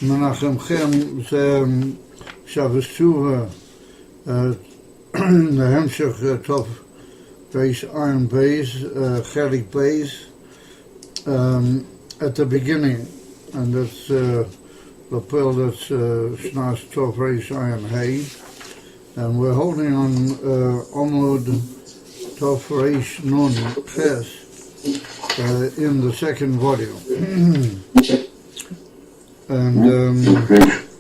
מנחמכם זה שבס תשובה, להמשך טוב page AIN BEIS, חלק BEIS, at the beginning, and that's the pill that's Shnas Tov Reish Ayin Hay, and we're holding on Omud Tov Reish Nun Ches in the second volume. And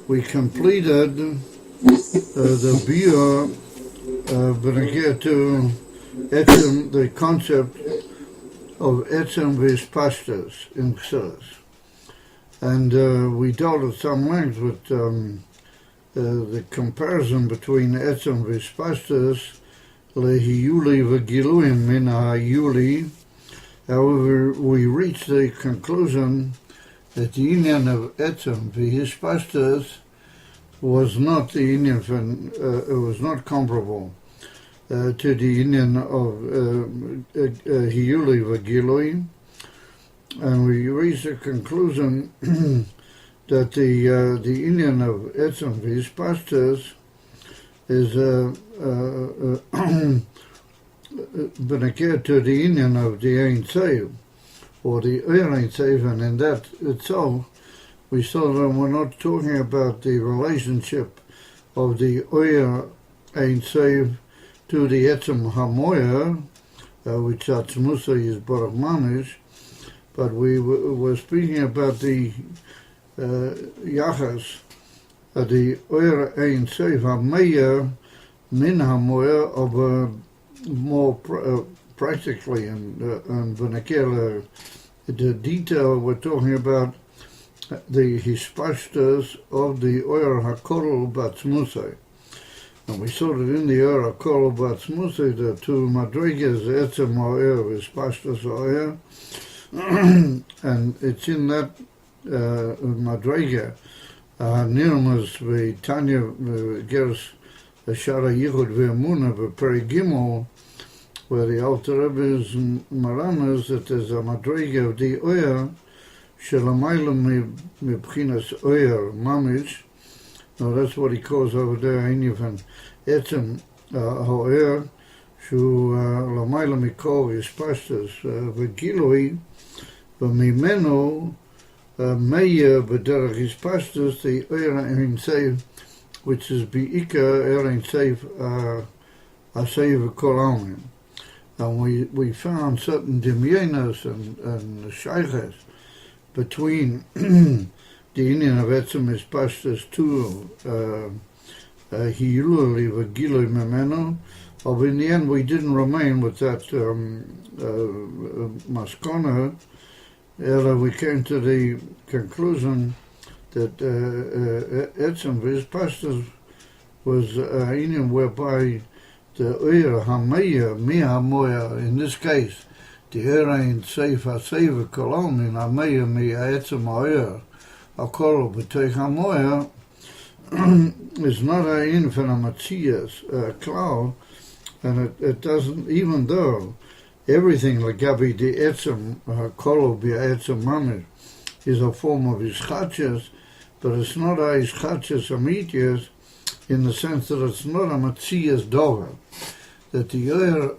we completed the Biur Benegir to Etzem, the concept of Etzem V'Ispashtos in Chassidus. And we dealt at some length with the comparison between Etzem V'Ispashtos Lehiyuli V'Giluim Min HaYuli. However, we reached the conclusion that the union of Etzem V'Ispashtos was not the union, it was not comparable to the union of Hiyuli V'Gilui, and we reached the conclusion that the union of Etzem V'Ispashtos is benekir to the union of the AIN or the AIN, and in that itself, we saw that we're not talking about the relationship of the AIN to the Etzem Hamoya, which Atzmusa is Baruch Mamish, but we were speaking about the Yachas, the AIN Hameya Min Hamoya, of more practically and Benekir, the detail we're talking about the Hispashtas of the Oyer HaKol Batzmusay. And we saw that in the Oyer HaKol Batzmusay, the two Madrigas, Etzem Oyer, Hispashtas Oyer, and it's in that Madriga, Nirmas V'Tanya Gers Shara Yichud V'Emuna V'Peri Gimel, where the Alter Rebbe's Maranas, that there's a Madriga of the Oyer, Shelamaylam Mibchinas Oyer Mamish. Now that's what he calls over there, Einifan Etzem Ho'er, Shu Lamaylam Mikol Yispashtas V'Gilui, V'Mimeno Meya B'derech Yispashtas, the Oyer Ein Seif, which is Be'ika Oyer Ein Seif Aseiv V'Kol. And we found certain dimyenas and shayches between the union of Etzem V'Ispashtos to Hiyuli V'Gilui Memeno. But in the end, we didn't remain with that maskona. We came to the conclusion that Etzem V'Ispashtos was a union whereby the Oyer Hameya Mi Hamoya, in this case, the Oyer Ein Seif HaSeiv Kolom in Hameya Mi Etzem Oyer HaKol B'Teich Hamoya is not a infinite Matzias cloud, and it doesn't, even though everything like Gabi the Etzem HaKol B'Etzem Mamish is a form of Ischachas, but it's not a Ischachas Amitias, in the sense that it's not a Matzias Dover, that the Oyer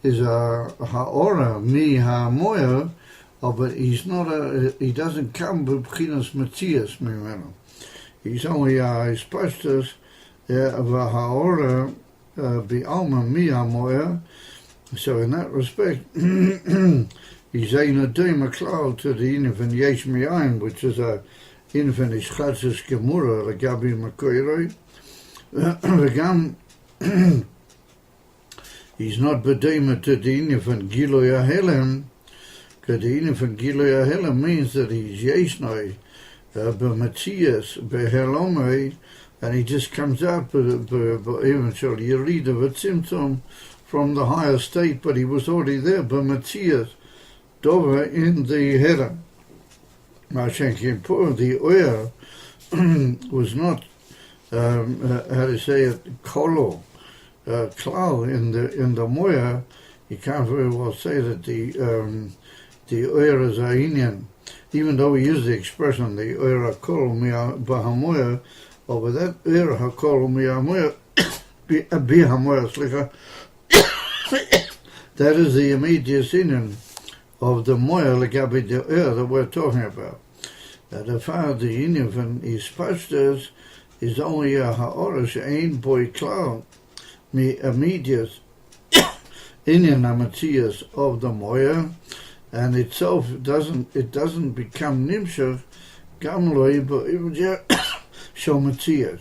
is a Ha'ora, Mi Ha'moya, but he's not he doesn't come with B'chinas Matzias Mimeno. He's only a Hispashtas of a Ha'ora, Bi'alma Mi Ha'moya. So in that respect, he's a Dema Cloud to the Inifan Yesh Mi'ayin, which is a Inifan Ischachas Gemura, Gabi Makoiroi. V'gam, he's not B'dema to the Inifan Gilui HaHelem, because the Inifan Gilui HaHelem means that he's Yeshnoi, B'Matzias, B'Helomei, and he just comes out eventually Yerida V'Tzimtzum from the higher state, but he was already there, B'Matzias, Dover in the Hedem. The Oyer was not, how to say it, Kolo, Klau in the Moya. You can't very well say that the Oyer is Ainian even though we use the expression, the Oyer HaKol B'Hamoyer, over that Oyer HaKol B'Hamoyer, that is the immediate union of the Moyer Legabi the Oyer that we're talking about. The fact the union von his pastors is only a ha'orish AIN boy cloud, me immediate union amatzias of the Moyer, and itself doesn't become nimshach gamloi b'ivja shomatzias.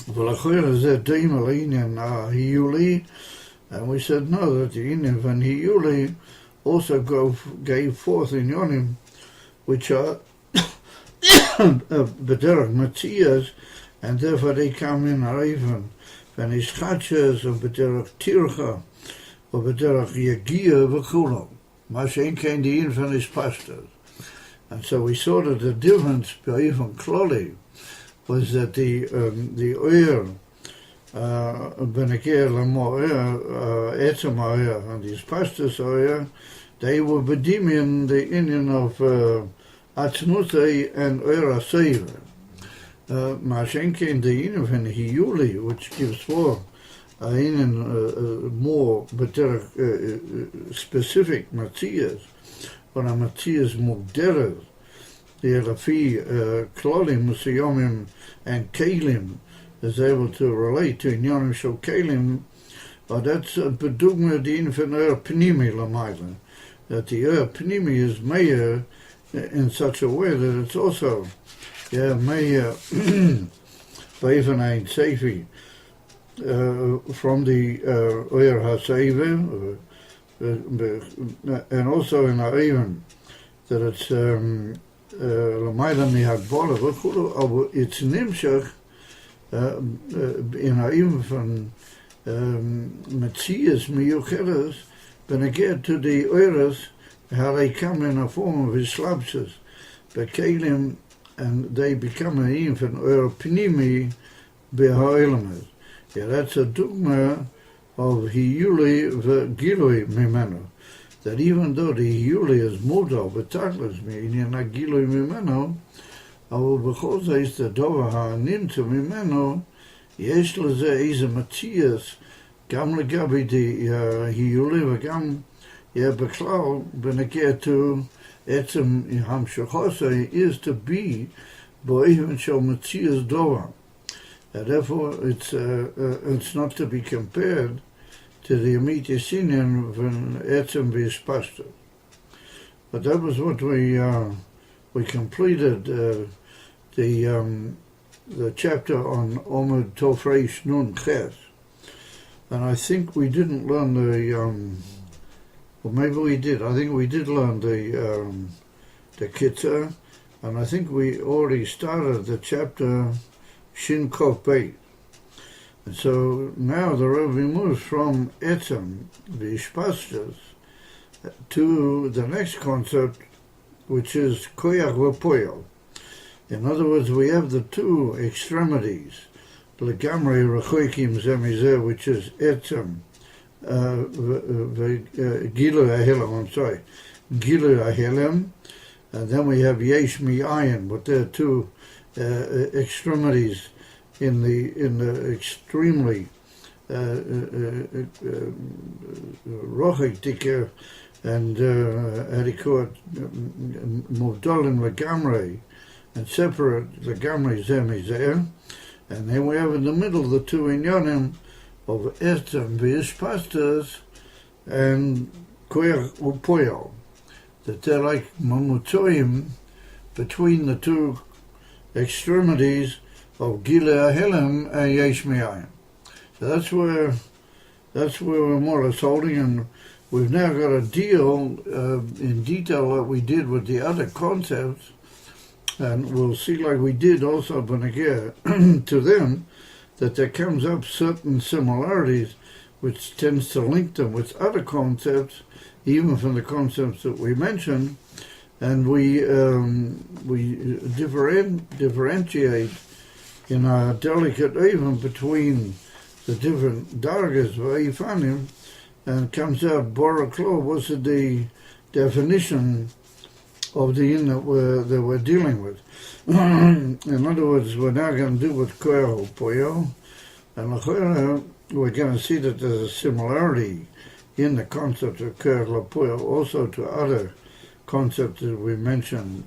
V'lachoyer zeh doim l'inyan hiyuli, and we said no, that the union von hiyuli also gave forth in yonim, which are bederach matzias, and therefore they come in even when his chachas or bederach tircha or bederach yagia v'chulo. Mashen came the in from his pastors. And so we saw that the difference even clearly was that the oyer benekir lamo etzem oyer and his pastors oyer, they were bedimian the union of atzmutei and oyer aseiver. Mashen came the union from hiyuli, which gives forth more better specific matzias, or a matzias mugderes, the Elafi Klolim, Musiyomim, and Kalim is able to relate to Inyonim Shel Kalim, but that's a bedugma the infant Pnimi Lamaila, that the Pnimi is mayor in such a way that it's also mayor Beifen Ein Seifi. From the Oyer HaSeiver, and also in AIN, that it's L'mayla mihagbola, it's nimshach in AIN from Metzias miyucheres, beneged to the Oyers, how they come in a form of Islapses, Bekelim, and they become an AIN from Oyer Pnimi Beha'ilames. Yeah, that's a dogma of hiyuli v'gilui mimeno. That even though the hiyuli is modal v'tachlis me'inyan ha'gilui mimeno, אבל בכל זה הסתדור הנמצא ממנו, יש לזה איזה מציאס, גם לגבי ההיולי וגם בכלל, בנגיע to עצם המשכוסה, is to be, באופן של מציאס דובר. Therefore, it's not to be compared to the immediate sinyan when etzem v'yispashta. But that was what we completed the chapter on Omid Tofreish Nun Ches, and I think we didn't learn or maybe we did. I think we did learn the Kitzur, and I think we already started the chapter Shin Kov Beit. And so now the Rabbi moves from Etzem, the Ishpastas, to the next concept, which is Koyach V'Poyel. In other words, we have the two extremities, Legamri Rechoikim Zemizeh, which is Etzem, Gilu Ahilam, Gilu Ahilam, and then we have Yesh Mi Ayin, but there are two extremities in the extremely rochik dikir and adikot muvdolim legamrei and separate legamrei zemizer, and then we have in the middle the two inyanim of etzem v'yishpastas and koyach upoyal, that they're like mamutzoim between the two extremities of Gila Ahilim and Yesh Mi'ayim. So that's where we're more or less holding, and we've now got to deal in detail what we did with the other concepts, and we'll see, like we did also Benegir to them, that there comes up certain similarities which tends to link them with other concepts, even from the concepts that we mentioned, and we differentiate in a delicate even between the different dargas v'yifanim, and comes out Baraklo was the definition of the in that we're dealing with. In other words, we're now going to do with koyach upoyo, and we're going to see that there's a similarity in the concept of koyach upoyo also to other concepts that we mentioned,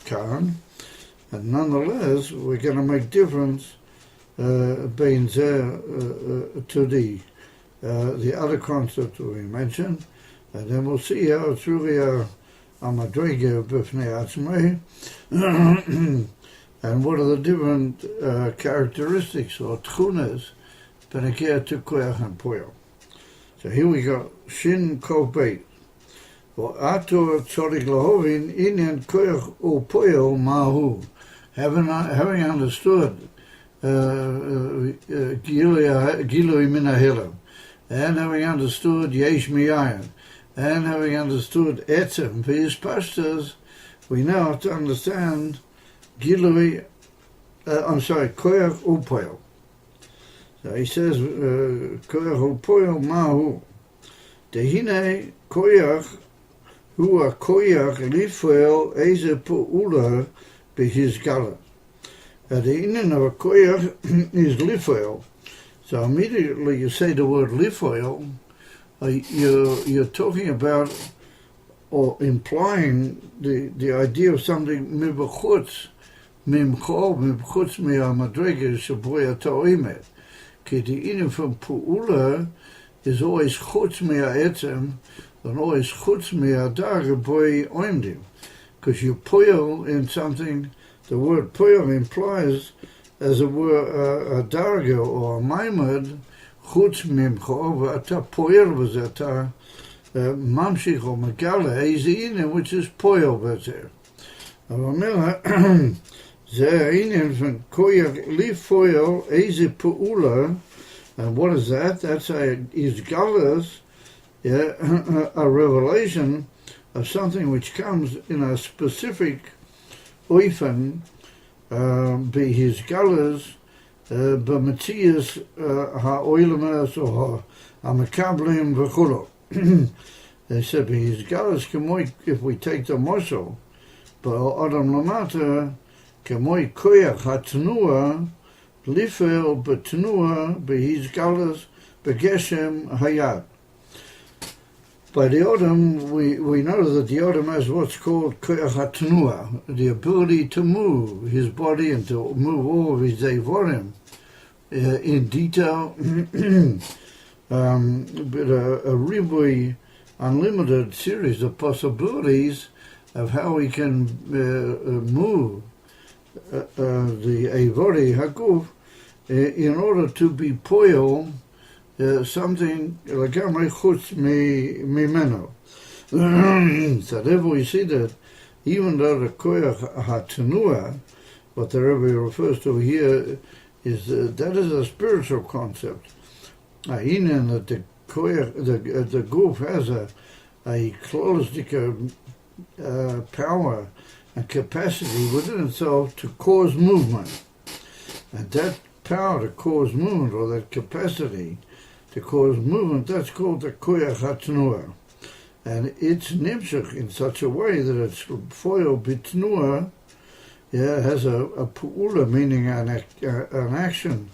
Khan. And nonetheless, we're going to make difference being there to the other concepts that we mentioned, and then we'll see how it's really a madrega b'fnei atzmei, and what are the different characteristics or tchunas benekeh to koyach and poyo. So here we go. Shin kol beit. Ato tzorik lahovin inyan koyach upoyo mahu. Having understood Gilui min ha'hilam, and having understood Yesh mi'ayin, and having understood Etzem BEIS pashtas, we now have to understand Koyach upoyo. So he says Koyach upoyo mahu. Dehine koyach hu koyach lifel eze pu'ula BEIS gala. The inyan of a koyach is lifoil. So immediately you say the word lifoil, you're talking about or implying the idea of something mibachutz, mibchutz mi'amadrega shaboya to'imet. Ki the inyan from pu'ula is always chutz mi'aetzem and always chutz mi'adaga boy oimdim. Because you poil in something. The word poil implies, as it were, a darga or a maimad, chutz mimcho, v'ata poil v'zata mamshich or megala eizin, which is poil v'zer. Avamela, ze inen from koyach lifoil eize pu'ula, and what is that? That's is galas, a revelation of something which comes in a specific oifen, BEIS galas, b'metzias ha'oilemas or ha'mekablim v'chulo. They said BEIS galas kemoi, if we take the morsel, but adam lamata kemoi koyach ha'tnua lifel b'tnua BEIS galas b'geshem hayad. By the Odom, we know that the Odom has what's called koyach ha'tnua, the ability to move his body and to move all of his evorim in detail, but a really unlimited series of possibilities of how he can move the evori haguf in order to be poil something legamrei chutz mimeno. So therefore we see that even though the koyach ha'tenua, what the Rabbi refers to here, is that is a spiritual concept. AIN, that the koyach, the guf has a closed power and capacity within itself to cause movement, and that power to cause movement, or that capacity to cause movement, that's called the koyach ha'tenua. And it's nimshach in such a way that it's foil bitnua, has a pu'ula, meaning an action,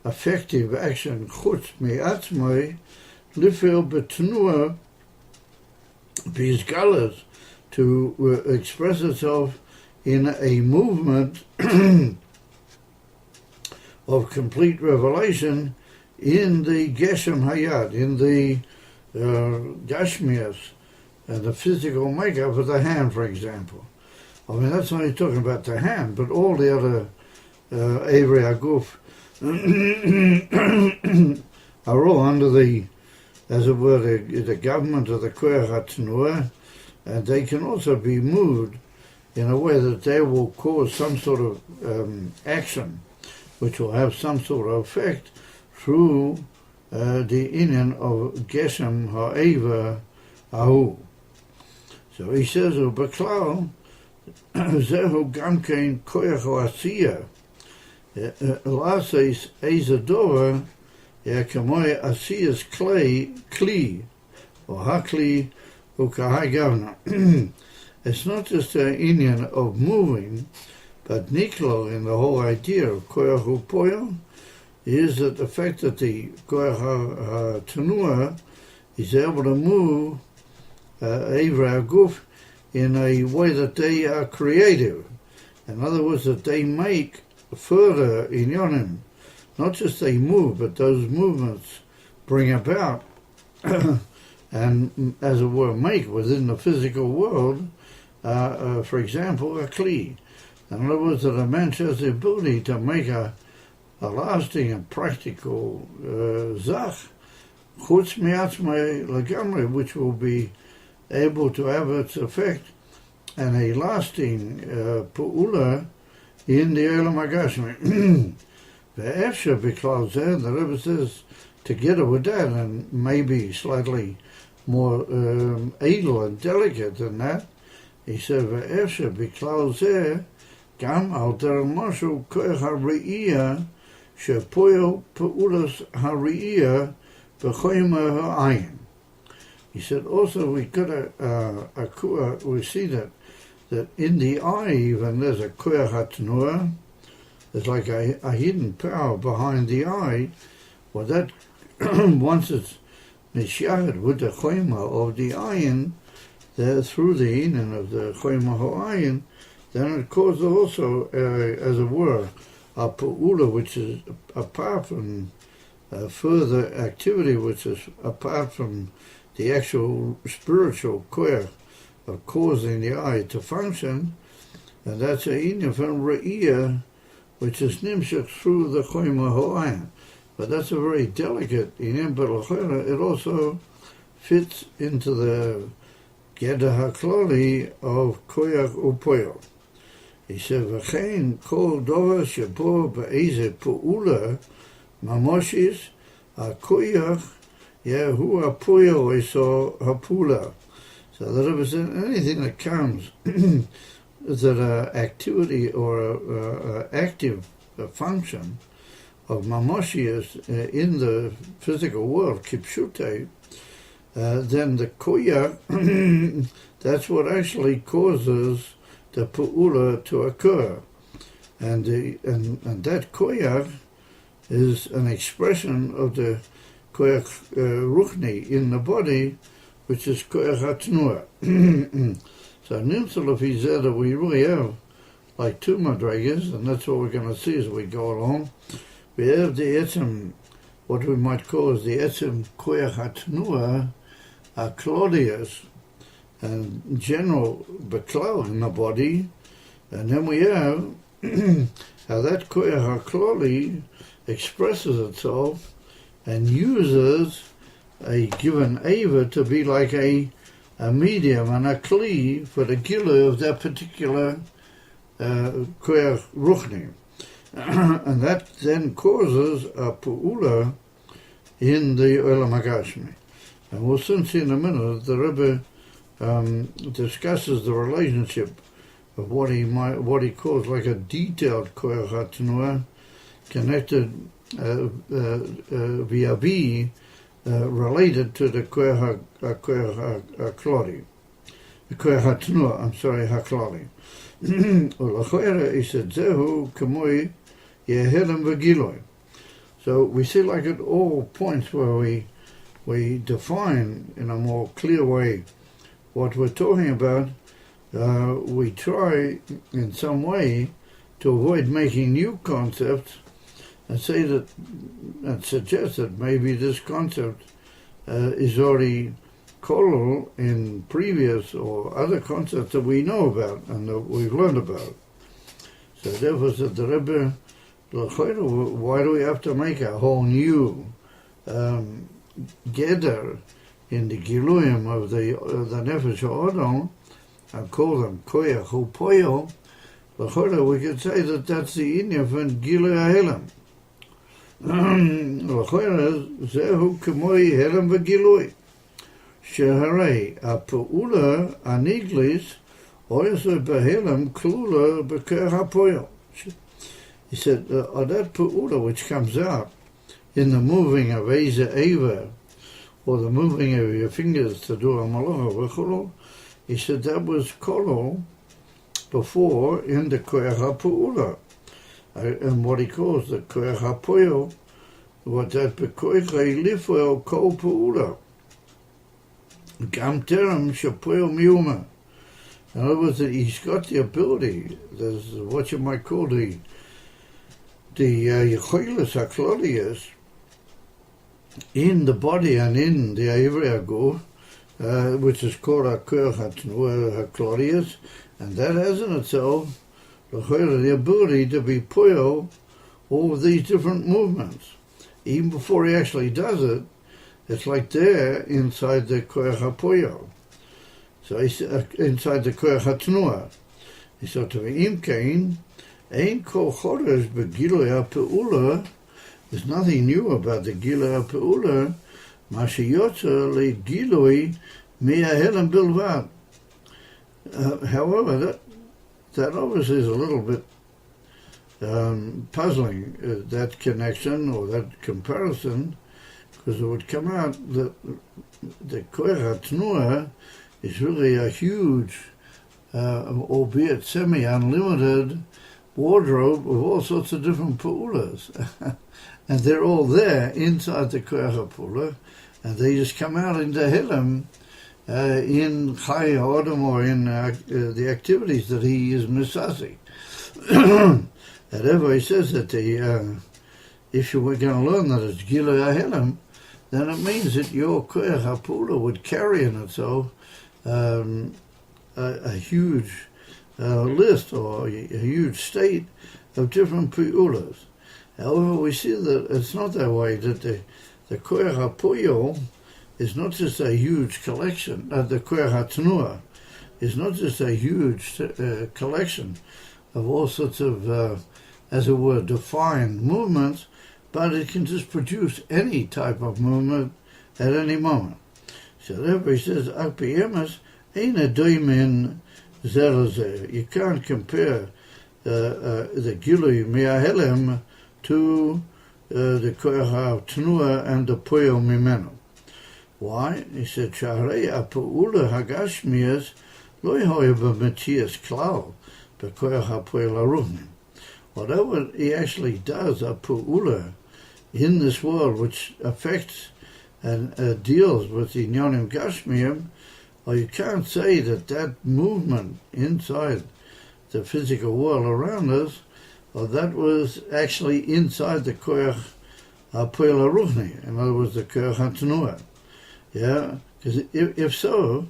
effective action, chutz mi'atzmai, lifel bitnua BEIS galas, to express itself in a movement of complete revelation in the Geshem Hayad, in the Gashmias, and the physical makeup of the hand, for example. I mean, that's only talking about the hand, but all the other Evrei Aguf are all under the, as it were, the government of the Koyach HaTenua, and they can also be moved in a way that they will cause some sort of action, which will have some sort of effect through the inyan of Geshem Ha'eva Ahu. So he says, U'beklal, Zehu Gamkein Koyach Ha'asiyah, L'asais Eizadora, Kamoy Asiyas Kli, or Hakli Ukahai GAFNE. it's not just an inyan of moving, but niklo in the whole idea of koyach upoyo is that the fact that the koyach tenua is able to move Evra Guf in a way that they are creative. In other words, that they make further inyanim. Not just they move, but those movements bring about and, as it were, make within the physical world, for example, a kli. In other words, that a man has the ability to make a lasting and practical zach, chutz miatzmai legamri, which will be able to have its effect and a lasting pu'ula in the Olam HaGashmi. Ve'efsha b'klal zeh, the Rebbe says, together with that, and maybe slightly more edel and delicate than that, he said, ve'efsha b'klal zeh, gam al der mashu koyach ha're'iyah, shepoyo pu'ulas ha're'iyah b'choyma ha'ayin. He said, also we got we see that in the eye even there's a koyach hatnua. There's like a hidden power behind the eye. Well, that once it's nishyahed with the choyma of the ayin, through the inan of the choyma ha'ayin, then it causes also, as it were, a pu'ula, which is apart from further activity, which is apart from the actual spiritual koyach of causing the eye to function, and that's a inya from re'iyah, which is nimshach through the choyma ha'ayin. But that's a very delicate inya, but it also fits into the geder haklali of koyach upoyo. He said, v'chein kol dover shebo be'eze pu'ula mamoshis ha'koyach Yehu apuyo iso hapula. So that it was anything that comes that activity or active function of mamoshias in the physical world, kipshute, then the koya, that's what actually causes the pu'ula to occur. And that koya is an expression of the koyach ruchni in the body, which is koyach hatnua. So nimtzal that we really have like two madrigas, and that's what we're going to see as we go along. We have the etzem, what we might call as the etzem koyach hatnua, Claudius, and general beklal in the body, and then we have how that koyach haklali expresses itself and uses a given ava to be like a medium and a kli for the gila of that particular koyach ruchni. And that then causes a pu'ula in the Olam HaGashmi. And we'll soon see in a minute the Rebbe discusses the relationship of what he calls like a detailed koyach hatnua connected via B, related to the koyach haklali, the koyach hatnua. I'm sorry, haklali. Ulachera, he said, zehu kamoi yehelem v'giloi. So we see, like at all points where we define in a more clear way what we're talking about, we try in some way to avoid making new concepts and say that, and suggest that maybe this concept is already kollel in previous or other concepts that we know about and that we've learned about. So therefore said the Rebbe, why do we have to make a whole new geder in the giluyim of the nefesh ha'odom and call them koyach upoyo? We could say that that's the inya from giluy ha'elam. Zehu k'moi helem v'gilui sheharei ha'pu'ula aniglis oyase b'helem klula b'koyach hapoyo. He said, that pu'ula which comes out in the moving of Eza Eva, or the moving of your fingers to do a malacha v'chulu, he said that was kolol before in the koyach ha'pu'ula, and what he calls the koyach ha'poyo, what that bekoyach lifel kol pu'ula, gam terem shepoyo miuma. In other words, that he's got the ability. There's what you might call the yicholos haklolius in the body and in the ivri aguf, which is called a koyach haklolius, and that has in itself the ability to be poyo all of these different movements. Even before he actually does it, it's like there inside the koyach hapoyo. So inside the koyach hatnua. He said to me, Im kain, ein kol chodesh begilui ha'pe'ula. There's nothing new about the gilui ha'pe'ula. Ma sheyotza le'gilui mi'ahelem bilvad. However, that obviously is a little bit puzzling, that connection or that comparison, because it would come out that the koyach hatnua is really a huge, albeit semi-unlimited, wardrobe of all sorts of different pu'ulas. And they're all there inside the koyach ha'pu'ula, and they just come out into Hilem in Chai Ha'odam, or in the activities that he is misasi. However, he says that if you were going to learn that it's Gilui HaHilem, then it means that your koyach ha'pu'ula would carry in itself a huge list or a huge state of different pu'ulas. However, we see that it's not that way, that the koyach ha'poyo is not just a huge collection, the koyach ha'tnua is not just a huge collection of all sorts of, as it were, defined movements, but it can just produce any type of movement at any moment. So therefore he says, Akpi Emes, Ein Adoimin Zelazeh. You can't compare the Gilui Mi'ahelem to the Koyach HaTnua and the Poyo Mimeno. Why? He said, Shahrei HaPu'ula HaGashmiyas Lo Yehoya B'Metzias Klal B'Koyach HaPoyo LaRuhnim. Whatever he actually does, a Pu'ula, in this world, which affects and deals with the Inyanim Gashmiyim, or you can't say that that movement inside the physical world around us, or that was actually inside the Koyach HaPoel HaRuchni, in other words, the Koyach HaTnua. Yeah, because if so,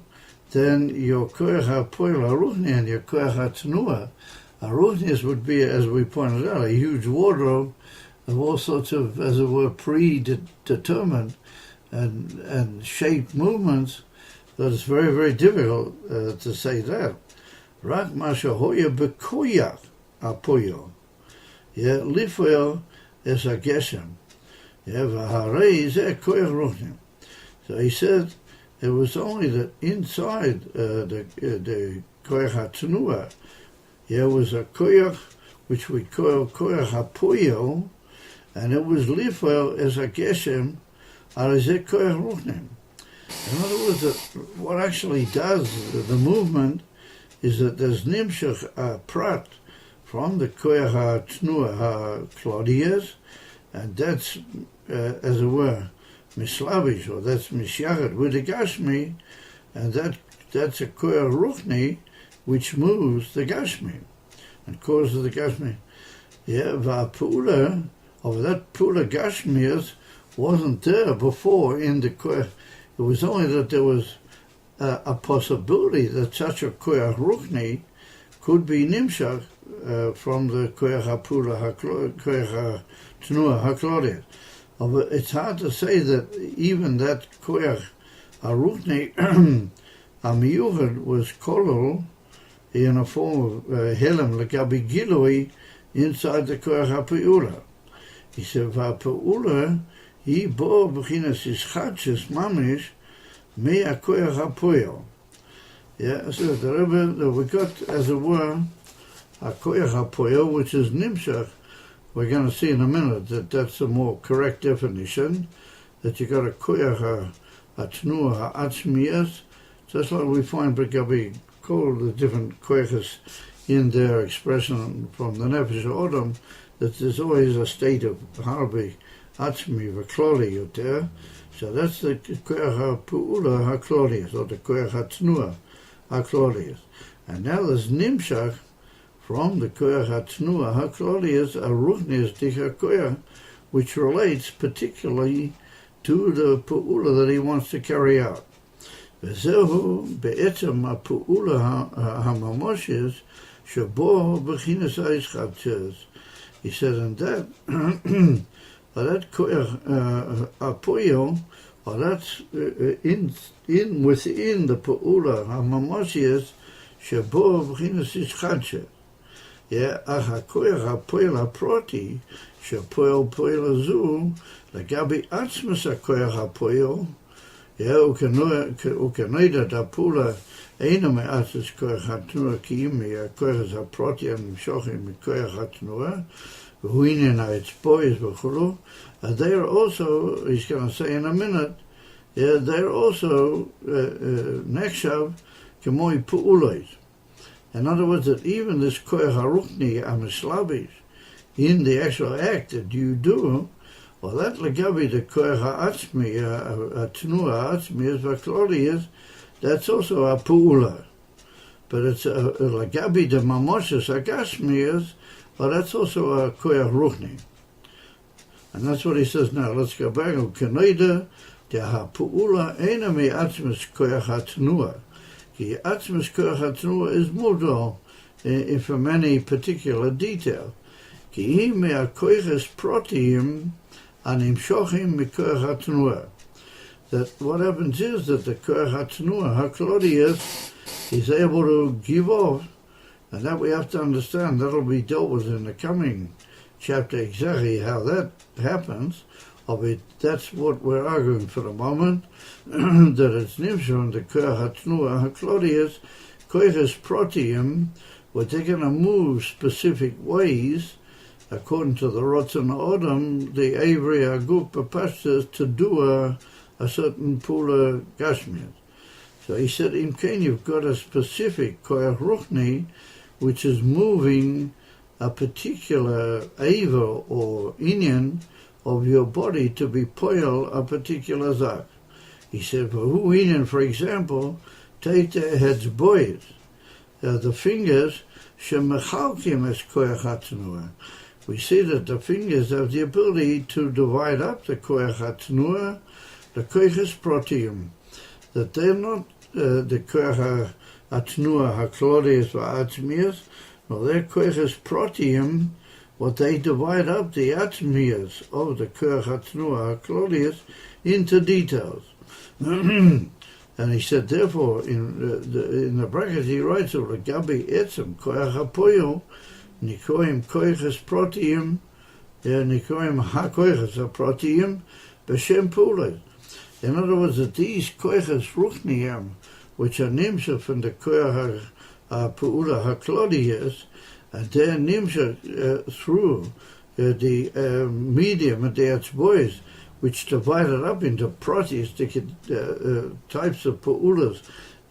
then your Koyach HaPoel HaRuchni and your Koyach HaTnua, HaRuchnis would be, as we pointed out, a huge wardrobe of all sorts of, as it were, predetermined and shaped movements, that it's very, very difficult to say that. Rak mashahoya bekoyach apoyo. Yeah, lifel es a geshem. Yeah, v'harei zeh koyach ruchnim. So he said it was only that inside the koyach hatnua, there was a koyach which we call koyach hapoyo, and it was lifel es a geshem. In other words, what actually does the movement is that there's nimshach prat from the koyach ha'tnua ha'klodias, and that's, as it were, mislavish, or that's mishyachet with the gashmi, and that's a koyach ruchni, which moves the gashmi and causes the gashmi. Yeah, va'pu'ula, of that pu'ula gashmias, wasn't there before in the koyach. It was only that there was a possibility that such a koyach ruchni could be nimshach from the koyach ha'pula koyach ha'tnua ha'klodias. It's hard to say that even that koyach ha'ruchni amiyuchad was kolol in a form of helem lekabi gilui inside the koyach ha'peula. He said va'peula he bo b'chinas ischadshus mamish me'akoyach hapoyo. Yeah, so the Rebbe, we got, as it were, a koyach hapoyo, which is nimshach. We're going to see in a minute that that's a more correct definition, that you got a koyach ha'tnua ha'atzmiyas Just like we find Rabbi called the different koyches in their expression from the Nefesh Odom, that there's always a state of harbi, atzmi, v'kloli yoter. So that's the koyach ha'pu'ula ha'klolius, or the koyach ha'tnua ha'klolius. And now there's nimshach from the koyach ha'tnua ha'klolius, a ruchnius dicha koyach, which relates particularly to the pu'ula that he wants to carry out. V'zehu be'etzem ha'pu'ula ha'mamoshes shabo b'chinas ha'ishchatches. He said, and that, that koyach apoyo, or that's within the pu'ula ha'mamoshes shabo b'chinas ha'ishchatches. Yeah, ach ha'koyach ha'poil ha'proti shepoil poil zu legabi atzmas ha'koyach ha'poil. Yeah, ukenoida da'pula eina me'atzes koyach ha'tnua ki'imi ha'koyach ha'proti ha'nimshochim ha'koyach ha'tnua v'huinen ha'etzbois v'chulu. And they are also, he's going to say in a minute, yeah, they're also nechshav k'moi pu'ulois. In other words, that even this koyach harukni amislabish, in the actual act that you do, well, that legabi the koyach ha'atzmi, ha'tnua ha'atzmi, is v'kloli, that's also a pu'ula. But it's a legabi the mamoshes ha'gashmi, well, that's also a koyach rukni. And that's what he says now. Let's go back. U'kenoida de ha'pu'ula eina me'atzmis koyach ha'tnua. Ki atzmis koyach ha'tnua is mudal from any particular detail. Ki hi me'akoyches protiim animshochim mikoyach ha'tnua. That what happens is that the koyach ha'tnua, ha'klodius, is able to give off, and that we have to understand. That'll be dealt with in the coming chapter exactly how that happens. That's what we're arguing for the moment, that it's nimshon, the koyach ha'tnua ha'klodius, koyches protium, where they're going to move specific ways, according to the Rotzen Odom, the Avery Aguk Papashtas, to do a certain pula gashmias. So he said, in Cain, you've got a specific koyach ruchni, which is moving a particular ava or inyan of your body to be poil a particular zak. He said, for who inyan, for example, take the head's boys, the fingers, shemechalkim es koyach ha'tnua. We see that the fingers have the ability to divide up the koyach ha'tnua, the koyches protium, that they're not the koyach ha'tnua ha'klodius va'atzmias, no, they're koyches protium, what they divide up the atzmias of the koyach ha'tnua ha'klodius into details. And he said, therefore, in the bracket he writes, of the gabi etzem koyach ha'poyo, nikoim koyches protium, nikoim ha-koyches ha-protium, b'shem pulas. In other words, that these koyches ruchniim, which are nimsha from the koyach ha-pu'ula ha-klodius, and they're nimsha through the medium of the etzbois, which divided up into protistic types of pu'ulas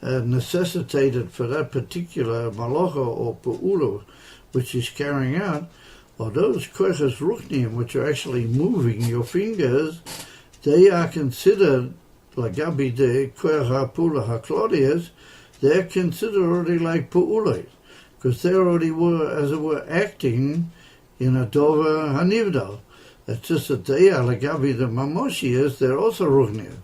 necessitated for that particular malacha or pu'ula, which is carrying out, or those koyches ruchniim, which are actually moving your fingers, they are considered, lagabi de koyach ha'pula ha'klodius, they're considered already like pu'ulas, because they already were, as it were, acting in a dova hanivdal. It's just that they are lagabi the mamoshias, they're also ruchniim.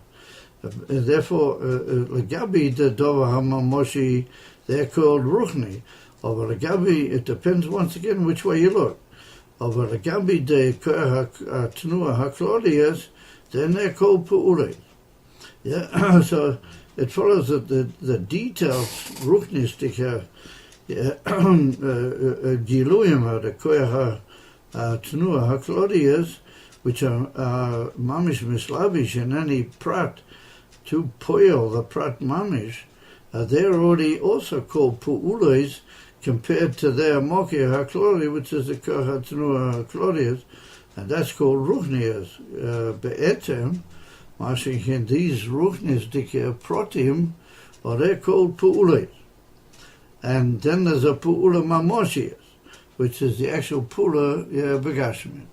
Therefore, lagabi the dova ha'mamoshi, they're called ruchni. Over the gabi, it depends once again which way you look. Over the gabi de koyach ha'tnua ha'klodius, then they're called pu'ulas. Yeah, so it follows that the detailed ruchnistic giluyim of the koyach ha'tnua ha'klodius, which are mamish mislavish in any prat, to poil the prat mamish, they're already also called pu'ulas, compared to their mokia ha'klodi, which is the koyach ha'tnua ha'klodius, and that's called ruchnias. Be'etem, mashing these ruchnias dike protim, or they're called pu'ulas. And then there's a pu'ula mamoshias, which is the actual pu'ula begashmi.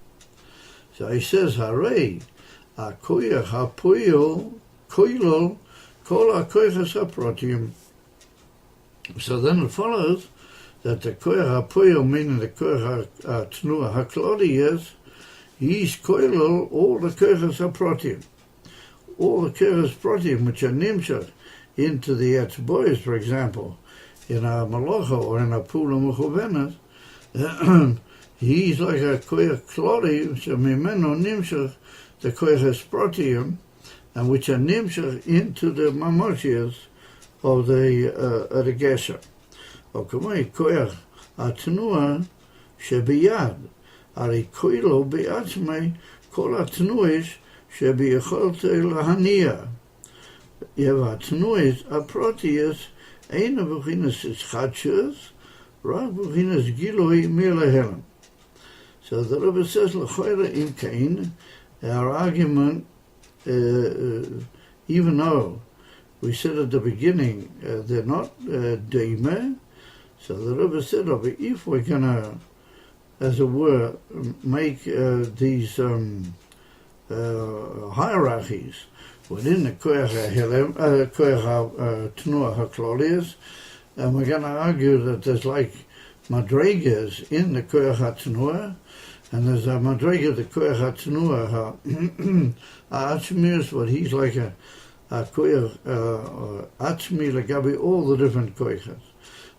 So he says, Harei, ha-koyach ha-pu'il, koilol, kol ha-koyachas ha-protim. So then it follows that the koyach ha-pu'il, meaning the koyach ha-tnua ha-klodi is, he's koilol all the koyachas ha-protim. All the koyachas protim, which are nimshach into the etzbois, for example, in a malacha or in a pula mechuvenet, he's like a koyach klodi, shemimeno nimshach, the koyach protium, and which are nimshach into the mamoshias of the gesher. Or kamei koyach atnua shebiyad, ari koilo beatzmei kol atnuish shebiyacholte lahania. Yeva atnuis aprotius AIN beginas ischatshus, rak beginas giloi milahelam. So the Rabbi says, L'choira im kain, our argument, even though we said at the beginning they're not deime, so the Rabbi said, if we're going to, as it were, make these hierarchies within the koyach tnua haklolius, and we're going to argue that there's like madregas in the koyach tnua, and there's a madrega the koyach tnua ha'atzmius, but he's like a koyach atzmi legabi all the different koyachas,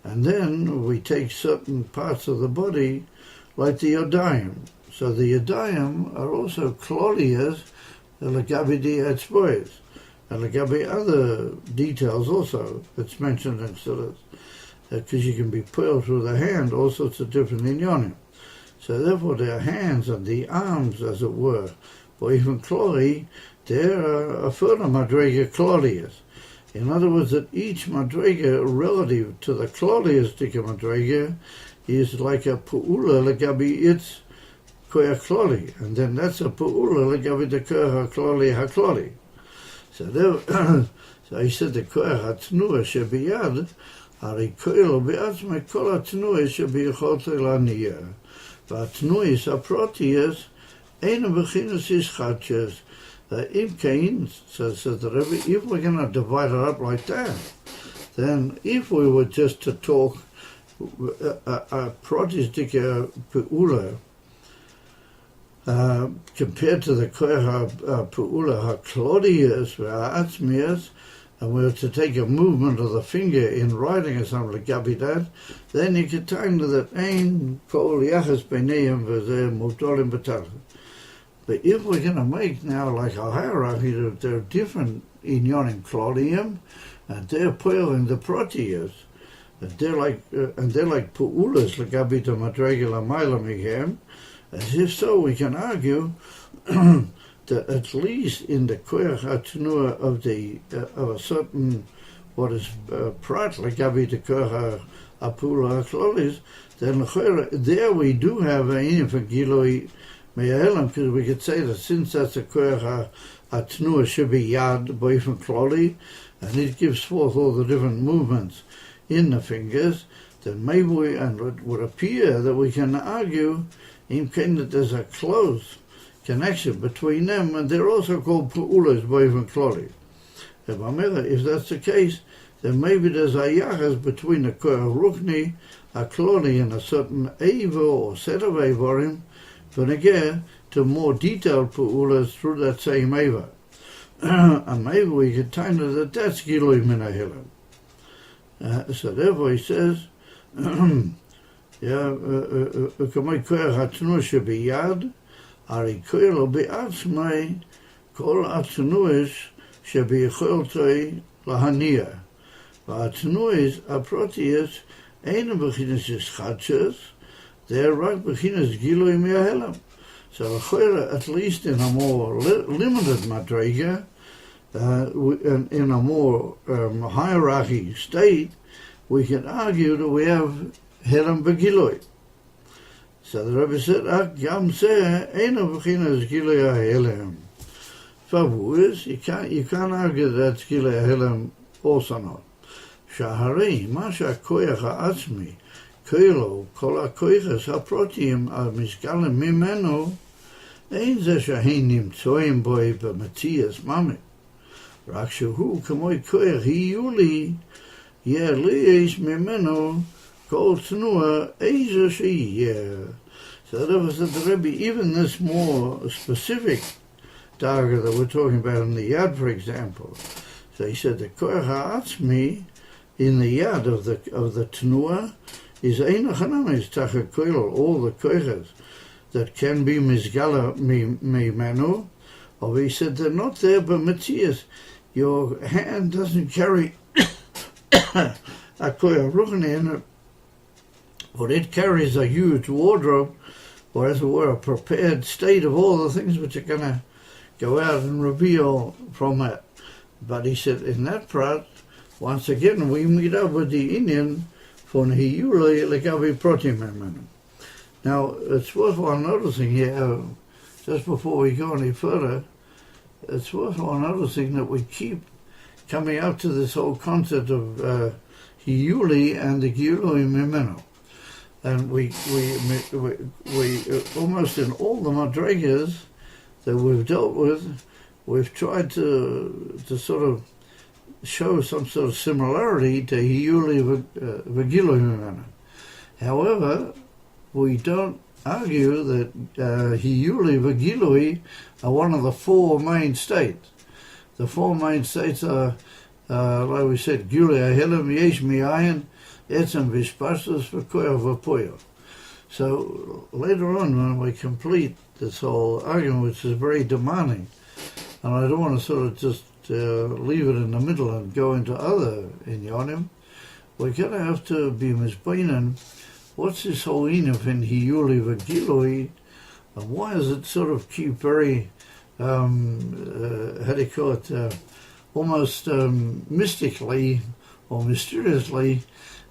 and then we take certain parts of the body like the yodayim. So the yodayim are also klolias legabi the etzbois, and legabi other details also that's mentioned in Chassidus, because you can be pearled through the hand, all sorts of different inyonim. So therefore their hands and the arms, as it were, or even kloli, they're a further madrega klolias. In other words, that each madrega relative to the klolias tika madrega is like a pu'ula legabi its koyach kloli, and then that's a pu'ula legabi the koyach kloli hakloli. So he said the koyach hatnua shebiyad ari koylo be'atzmei kol hatnua shebiyachote laniya. V'hatnuis haprotias ein bechinas ischatches. Im kain, says the Rabbi, if we're going to divide it up like that, then if we were just to talk a protistika pu'ula, compared to the koyach pu'ula haklodias v'ha'atzmias, and we were to take a movement of the finger in writing or something like that, then you could tell that AIN kol yachas b'neiim v'zeh mutolim b'talchim. But if we're going to make now like a hierarchy, there are different inyonim klodium, and they're poiling the proteas, and they're like pu'ulas legabi to madrega l'mayla michem. As if so, we can argue that at least in the koyach hatnua of a certain what is prat legabi to koyach apula haklolis, then there we do have a in for giloi me'elam, because we could say that since that's a koyach hatnua should be yad boifin kloli, and it gives forth all the different movements in the fingers, then maybe and it would appear that we can argue in kain that there's a close connection between them, and they're also called pu'ulas boifin kloli. If that's the case, then maybe there's a yachas between a koyach rukni, a kloli, and a certain eva or set of evorim, but again, to more detailed pu'ulas through that same eva. And maybe we could tell that that's gilui min ha'ilam. So therefore he says, kamei koyach hatnua shebiyad, ari koylo be'atzmei kol atnuis shebiyacholte lahania. V'atnuis aprotias ein bechinas ischatches, they're rak bechinas gilui me'ahelam. So at least in a more limited madrega, in a more hierarchy state, we can argue that we have helam begiloi. So the Rabbi said, Gam seh eino bechinas giloi hahelam. Favu is, you can't argue that that's giloi hahelam also not. שהרי מה שהכוח העצמי, כאילו כל הכוחס הפרוטיים המסגלים ממנו, אין זה שהן נמצאים בו במציאס ממש, רק שהוא כמו כוח היולי, יהיה ליש ממנו כל תנועה איזה שיהיה. So that said the Rabbi, even this more specific daga that we're talking about in the yad, for example. So he said the koach ha'atzmi in the yad of the tenua is ein hachanamis tachakoil, all the koachas that can be mizgala mimenu. Or he said they're not there but mitzias. Your hand doesn't carry a koach ruchni in it, but it carries a huge wardrobe, or as it were, a prepared state of all the things which are going to go out and reveal from it. But he said in that part, once again, we meet up with the Indian for Hiyuli Legavi Protimemenu. Now, it's worthwhile noticing here, just before we go any further, it's worthwhile noticing that we keep coming up to this whole concept of Hiyuli and the Giyului Memenu. And we almost in all the madrigas that we've dealt with, we've tried to sort of show some sort of similarity to Hiyuli V'Gilui. However, we don't argue that Hiyuli V'Gilui are one of the four main states. The four main states are, like we said, Gilui Ahelim Yesh AIN, Etzem Vishpastus V'Koya V'Poyo. So later on, when we complete this whole argument, which is very demanding, and I don't want to sort of just leave it in the middle and go into other inyonim, we're going to have to be misbaining what's this whole inif in Hiyuli V'Gilui, and why does it sort of keep very, how do you call it, almost mystically or mysteriously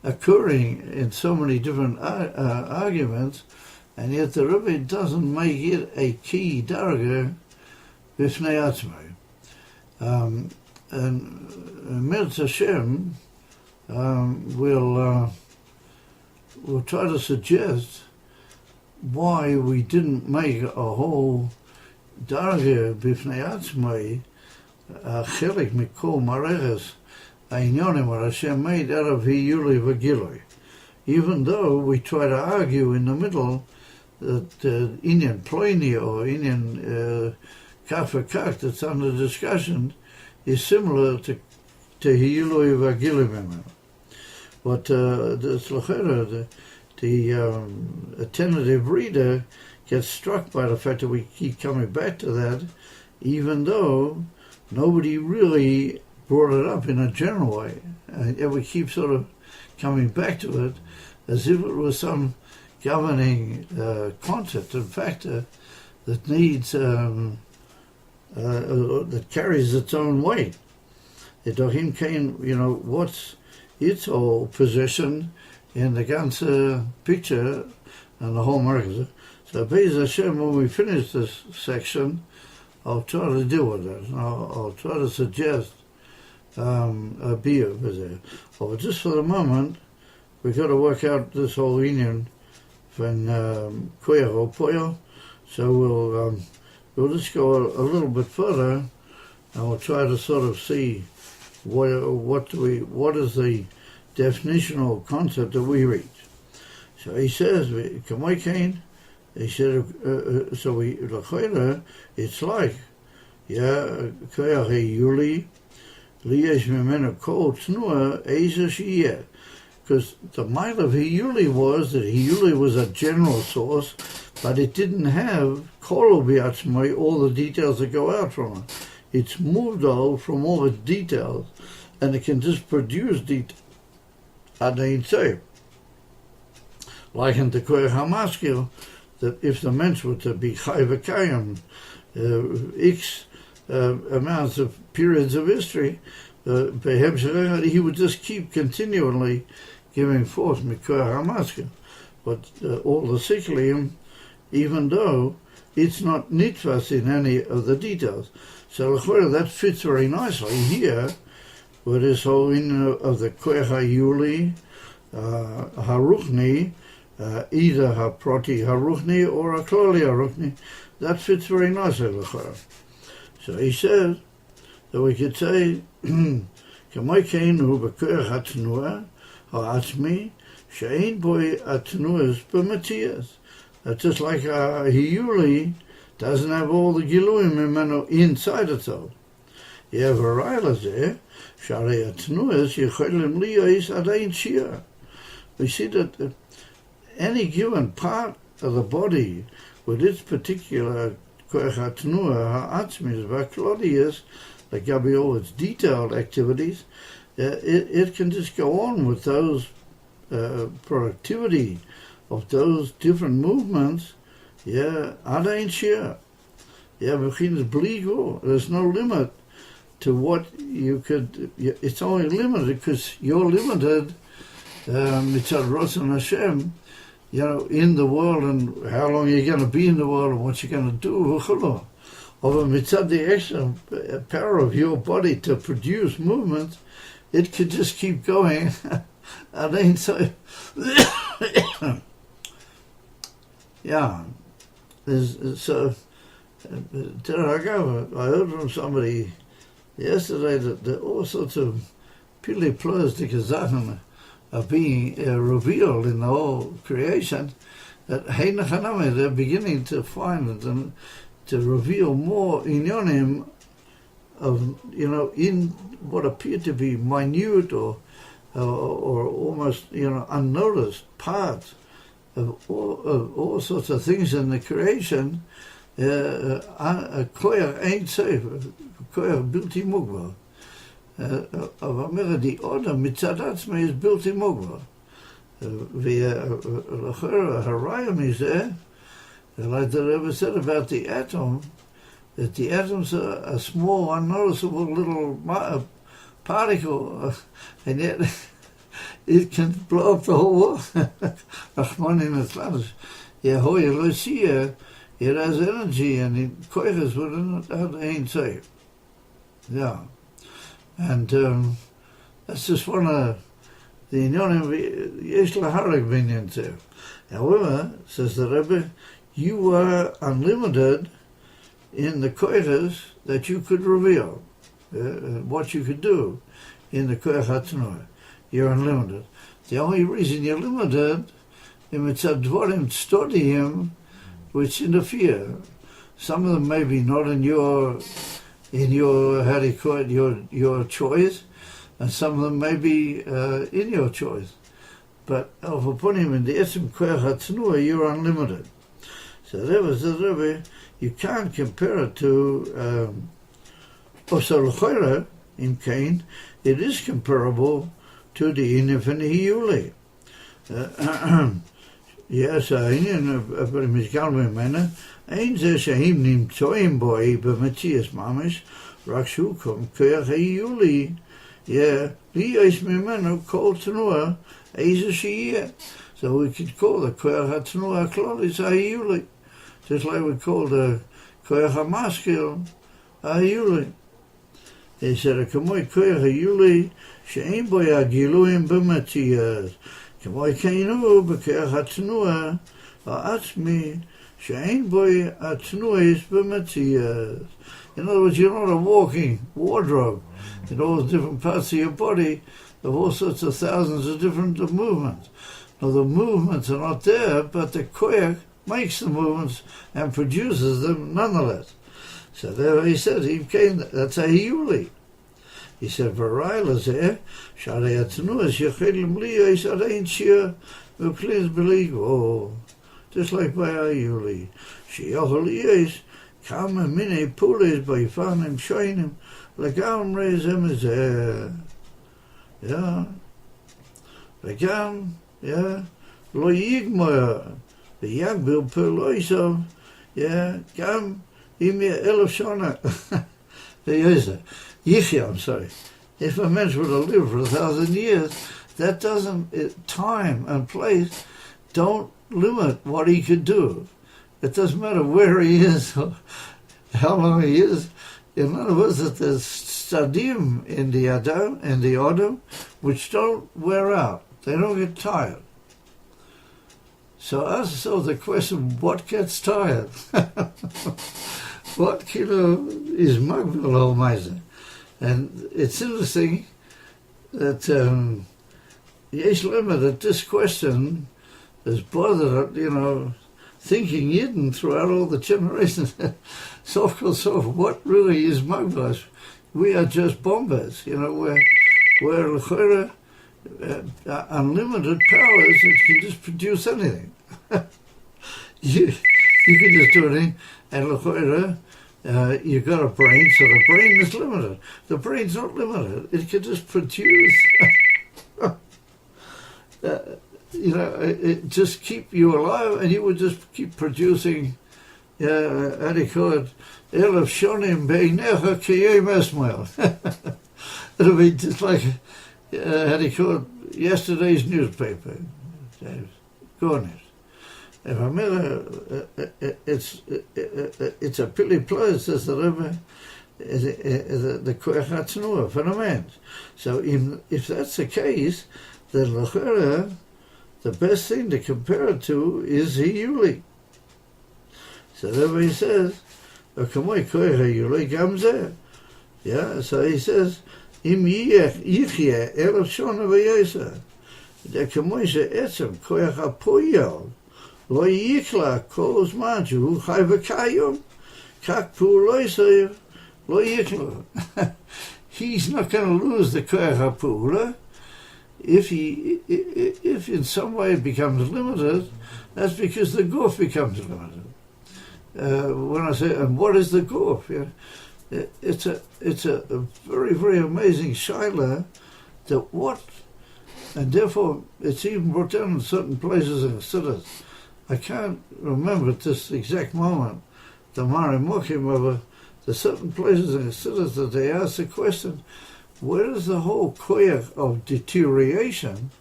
occurring in so many different arguments, and yet the Rabbi doesn't make it a key darga b'fnei atzmai. And Mirz Hashem will try to suggest why we didn't make a whole darga b'fnei atzmai chelik mikol mareches AINyonim what Hashem made out of Hiyuli V'Gilui. Even though we try to argue in the middle that Indian Pliny or Indian Kafakak that's under discussion is similar to Hiyuli V'Gilui. But the attentive reader gets struck by the fact that we keep coming back to that, even though nobody really brought it up in a general way. And we keep sort of coming back to it as if it was some governing concept and factor that needs, that carries its own weight. Edohim came, what's its whole position in the ganze picture and the whole market. So BEIS Hashem, when we finish this section, I'll try to deal with that. I'll try to suggest a beer over there. But just for the moment, we've got to work out this whole union from Koya or Poyo. So we'll just go a little bit further, and we'll try to sort of see what is the definitional concept that we reach. So he says, Kamoikain, he said, so it's like, Koya Hiyuli, because the mind of Hiyuli was that Hiyuli was a general source, but it didn't have Kol B'Atzmai, all the details that go out from it. It's moved all from all its details, and it can just produce details. AIN say, like in the Koyach HaMaskil, that if the mensch were to be Chai V'Kayim, X amounts of periods of history, he would just keep continually giving forth Mikoyach HaMaskil. But all the Siklim, even though it's not nitfas in any of the details. So that fits very nicely here with this whole in of the koach hayuli, haruchni, either haproti haruchni or a kloli haruchni. That fits very nicely. So he says that we could say, "Kamay keinu b'koach hatnua ha'atzmi she'ein boi atnuas b'matiyas." That's just like a hiyuli doesn't have all the giluim imenu inside itself. You have a rayla there, sharei atnuas yicholim liyos ad AIN Shiur. We see that any given part of the body with its particular koach hatnua ha'atzmis v'klodius, like Gabi all its detailed activities, it can just go on with those productivity of those different movements, ad AIN Shiur. There's no limit to what you could. It's only limited because you're limited. Mitzad Rosan Hashem, in the world, and how long you're going to be in the world, and what you're going to do. Over mitzad the extra power of your body to produce movements, it could just keep going. Ad AIN so. Yeah, so I heard from somebody yesterday that there are all sorts of pili plastic Sachen are being revealed in the whole creation, that they're beginning to find and to reveal more inyonim of, in what appear to be minute or almost, unnoticed parts of all sorts of things in the creation. Koach ain't safe, koach bilti mugbar. אבל the order מצד עצמי is בלתי מוגבל. והראיה מזה, like the Rabbi said about the atom, that the atoms are a small, unnoticeable little particle, and yet it can blow up the whole world. It has energy, and it koiches wouldn't have AIN safe. Yeah. And that's just one of the inyonim yesh laharik binyan there. However, says the Rebbe, you are unlimited in the koiches that you could reveal, what you could do in the koach hatnua. You're unlimited. The only reason you're limited is mitzad dvarim stodiyim which interfere. Some of them may be not in your how do you call it, your choice, and some of them may be in your choice. But if put him in the etzem koach hatnua, you're unlimited. So that was the Rebbe. You can't compare it to Osar L'Choira in Cain. It is comparable to the infinite hiyuli. Yes, אבל משגל ממנה, אין זה שהם נמצאים בו במציאות ממש, רק שהוא כוח היולי, BEIS ממנו כל תנועה, איזה שיהיה. So we could call the כוח התנועה הכללית היולי, just like we call the כוח המשכיל היולי. He said, כמו כוח היולי, שאין בו הגילויים במציאות. כמו keinu b'koach hatnua ha'atzmi she'ein boi hatnuas b'matzias. In other words, you're not a walking wardrobe in all the different parts of your body of all sorts of thousands of different movements. Now the movements are not there, but the koach makes the movements and produces them nonetheless. So there he said, that's a hiyuli. He said, "V'rayla zeh, sharei atnuas yechelim liyos ad AIN Shiur v'plis beligo." Just like by Ayuli, sheyochel liyos kama minei pules b'yifanim shoinim legamrei zeh mezeh. Yeah, legam, lo yigmor v'yagbil peloisav, gam im 1000 shana. I'm sorry. If a man were to live for 1,000 years, that doesn't, time and place don't limit what he could do. It doesn't matter where he is or how long he is. In other words, that there's tzadim in the Adam, which don't wear out. They don't get tired. So ask yourself the question, what gets tired? What is Magbil Almighty? And it's interesting that Yesh Lemmer, that this question has bothered, thinking Yidden throughout all the generations. So what really is Magbil? We are just bombers, we're l'chora, unlimited powers that can just produce anything. you can just do anything, and l'chora, you've got a brain, so the brain is limited. The brain's not limited. It can just produce, it just keep you alive, and you would just keep producing, how do you call it, Elef Shonim Beinecha Kiyem Esmael. It'll be just like, how do you call it, yesterday's newspaper. GAFNE. If I remember, it's a pili place, says the Rabbi, the Koach HaTznua for the man. So if that's the case, then l'chora, the best thing to compare it to is Hiyuli. So the Rabbi says, yeah, so he says, Im yichye elef shona v'yesa. The kamoisha etzem koach hapoyel lo yikla kol zman shehu chai v'kayom kak pu'loisayev lo yikla. He's not going to lose the koach hapula. If in some way it becomes limited, that's because the guf becomes limited. When I say, and what is the guf? Yeah? It's a very, very amazing shaila that what, and therefore it's even brought down in certain places in the cities. I can't remember at this exact moment the Mari Mokim of the certain places in the cities that they ask the question, where does the whole koyach of deterioration,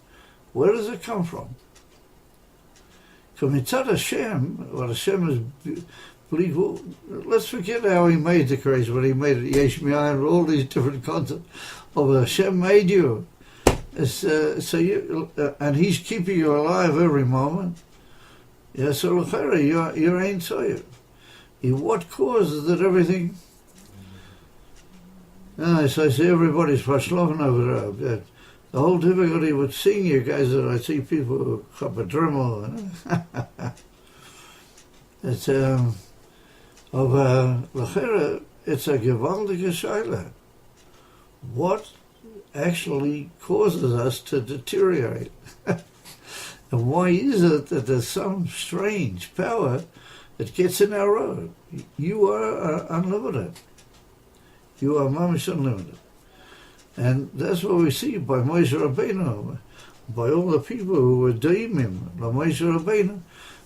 where does it come from? Mitzad Hashem, what Hashem is, let's forget how he made the creation, when he made it, Yesh Mi'ayin, all these different concepts of Hashem made you. And he's keeping you alive every moment. Yeah, so l'chera, you're Ein Soyer. What causes that everything? So I see everybody's verschlafen over there. The whole difficulty with seeing you guys that I see people who have a dremel. It's l'chera, it's a gewaltige shaila. What actually causes us to deteriorate? And why is it that there's some strange power that gets in our road? You are unlimited. You are mamish unlimited. And that's what we see by Moshe Rabbeinu, by all the people who were daimim, like Moshe Rabbeinu.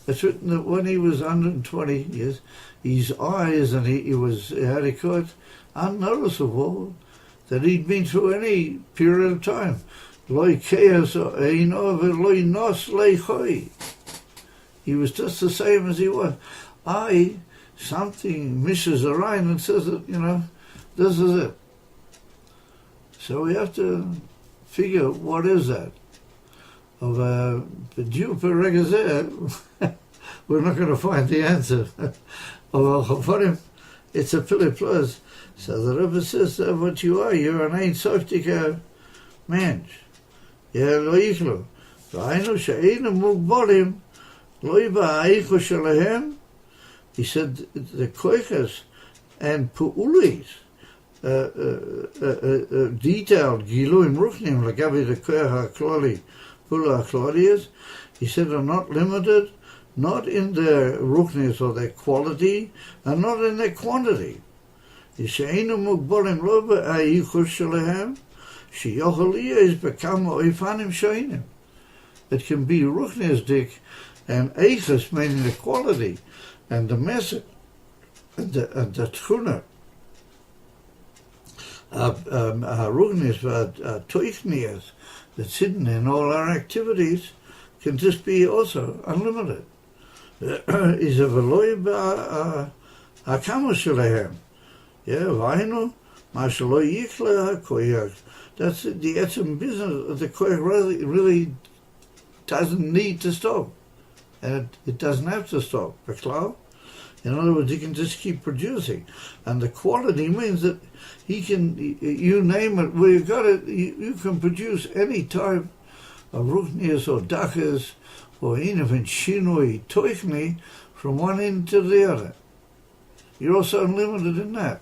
It's written that when he was 120 years, his eyes, and he was, how do you call it, unnoticeable, that he'd been through any period of time. He was just the same as he was. Something misses a line and says that, this is it. So we have to figure what is that. Of the Jew Peregazeh, we're not going to find the answer. Of Chafarim, it's a pili plus. So the Rebbe says that what you are, you're an Ein Softika mensch. Yeah, lo yichlo. V'aynu she'einu mugbolim lo yiba ha'eichu shelahem. He said the koiches and pu'ulis, detailed giluim ruchnim lagavi the koich ha'kloli pula ha'klolias. He said are not limited, not in their ruchnis or their quality, and not in their quantity. She'einu mugbolim lo ba'ha'eichu shelahem. She'yochaliya is become oifanim shoinim. It can be ruchnisdik and eichus, meaning the quality and the message and the tchuna. Ruchnis toichnias that's hidden in all our activities can just be also unlimited. Is a veloy ha'kama shelehem. Yeah, v'aynu Mashalo Yikla HaKoyach. That's the etzem business. The koyach really doesn't need to stop. And it doesn't have to stop. In other words, he can just keep producing. And the quality means that he can, you name it, where you got it, you can produce any type of ruknias or dachas or even shinui, toichni, from one end to the other. You're also unlimited in that.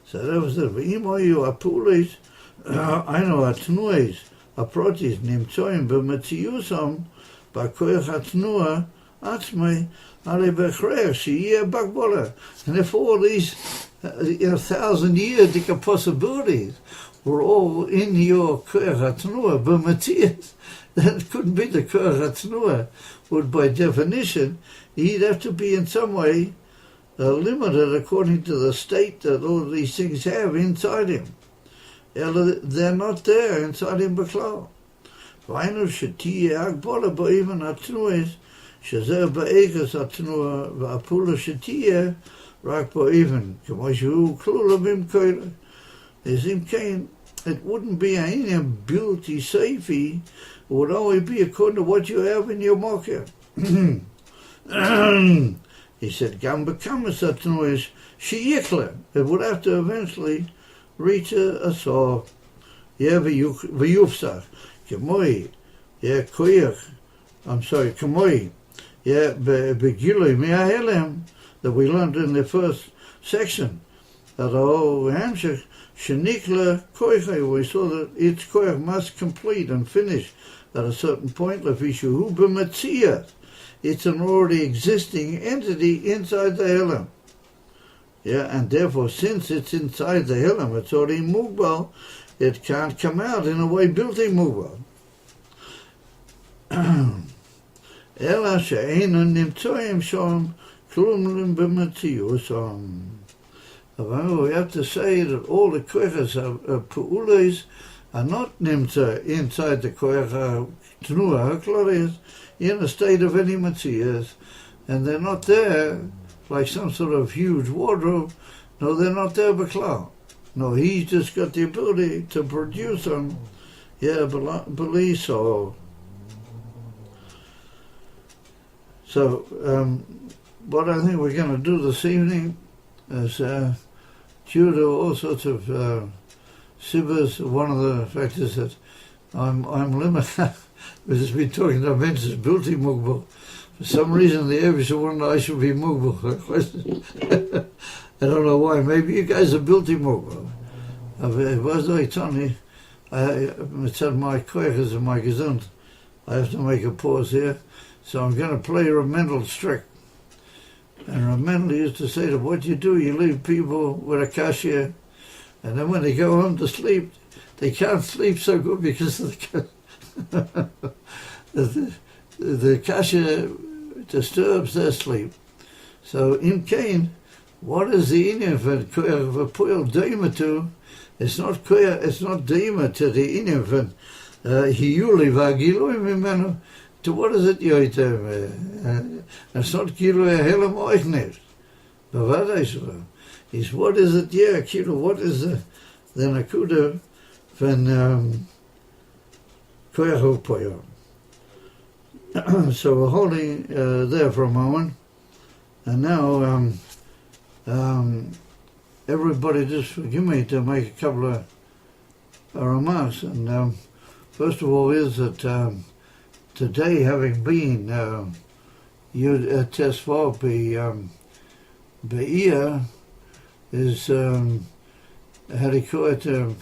So that was it. V'imoyu apulis, aino atnuis, aprotis, nimtsoim, b'metziusam, b'koyach atnua, atzmei, ale b'chrech, sheyeh bakbola. And if all these 1,000-year possibilities were all in your koyach atnua, b'metzius, that couldn't be the koyach atnua. Would by definition, he'd have to be in some way limited according to the state that all of these things have inside him. They're not there inside him b'klal. V'ainu shetiyeh agbola ba'ivin atnuis, shezer ba'ekas atnua v'apula shetiyeh rak ba'ivin, k'mo shehu klula b'imkoyle. It wouldn't be an inability safety, it would only be according to what you have in your market. He said, Gam b'kamas atnuis sheyikla. It would have to eventually reach a saw. Yeah, v'yufsach. K'moi, yeah, koyach. K'moi, yeah, begilui mi'ahelem, that we learned in the first section, that the whole Hamshach, shenikla koyach, we saw that each koyach must complete and finish at a certain point, lefishu b'metziyah. It's an already existing entity inside the Helam. Yeah, and therefore, since it's inside the Helam, it's already mugbal, it can't come out in a way built-in mugbal. Ela she'einu nimtzoim shom klum b'metziusom. We have to say that all the koyachas of pu'ulis are not nimtza inside the koyach tnua hakloris, in a state of any metzias, and they're not there like some sort of huge wardrobe. No, they're not there b'klal. No, he's just got the ability to produce them. Yeah, believe so. So, what I think we're going to do this evening is, due to all sorts of sivas, one of the factors that I'm limited. We've just been talking to Men's Bilti Mugbal. For some reason, the Avish wanted I should be Mugbal. I don't know why. Maybe you guys are Bilti Mugbal. It was like Tony. I said my koyachas and my gesund. I have to make a pause here. So I'm going to play Ramendel Strick. And Ramendel used to say that what you do, you leave people with a cashier, and then when they go home to sleep, they can't sleep so good because of the kasha disturbs their sleep. So in Cain, what is the inyan for pu'el daima to? It's not daima to the inyan for hiyuli v'agilui mimenu. To what is it yoitem? It's not gilui helam oichnet. Bavadai shlo. Is what is it? Yeah, kilo. What is the nakuda from koyach poyom? So we're holding there for a moment, and now everybody just forgive me to make a couple of remarks. And first of all is that today, having been Yud Tesvav BEIS is Harikoet